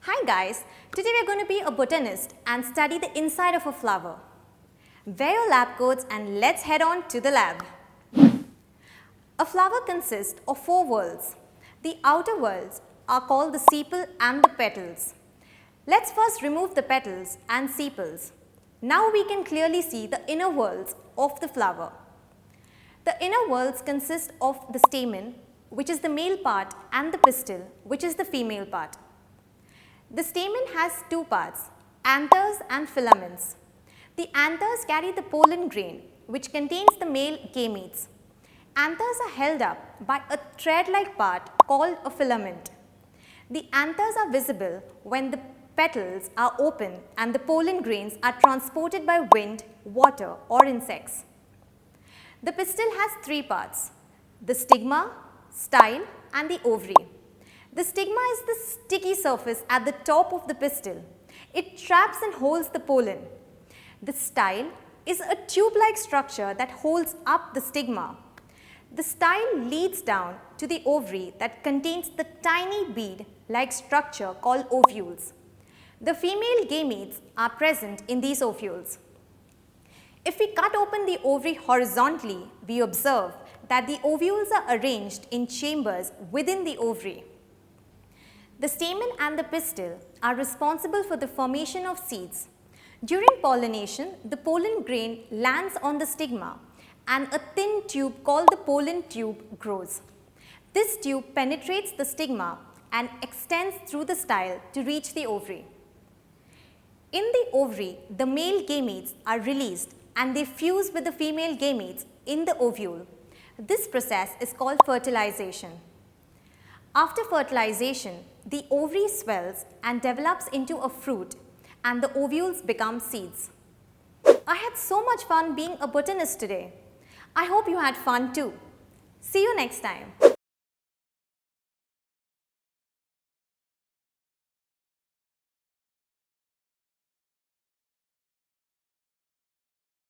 Hi guys, today we are going to be a botanist and study the inside of a flower. Wear your lab coats and let's head on to the lab. A flower consists of four whorls. The outer whorls are called the sepal and the petals. Let's first remove the petals and sepals. Now we can clearly see the inner whorls of the flower. The inner whorls consist of the stamen, which is the male part, and the pistil, which is the female part. The stamen has two parts, anthers and filaments. The anthers carry the pollen grain, which contains the male gametes. Anthers are held up by a thread-like part called a filament. The anthers are visible when the petals are open and the pollen grains are transported by wind, water or insects. The pistil has three parts, the stigma, style and the ovary. The stigma is the sticky surface at the top of the pistil. It traps and holds the pollen. The style is a tube-like structure that holds up the stigma. The style leads down to the ovary that contains the tiny bead-like structure called ovules. The female gametes are present in these ovules. If we cut open the ovary horizontally, we observe that the ovules are arranged in chambers within the ovary. The stamen and the pistil are responsible for the formation of seeds. During pollination, the pollen grain lands on the stigma and a thin tube called the pollen tube grows. This tube penetrates the stigma and extends through the style to reach the ovary. In the ovary, the male gametes are released and they fuse with the female gametes in the ovule. This process is called fertilization. After fertilization, the ovary swells and develops into a fruit and the ovules become seeds. I had so much fun being a botanist today. I hope you had fun too. See you next time.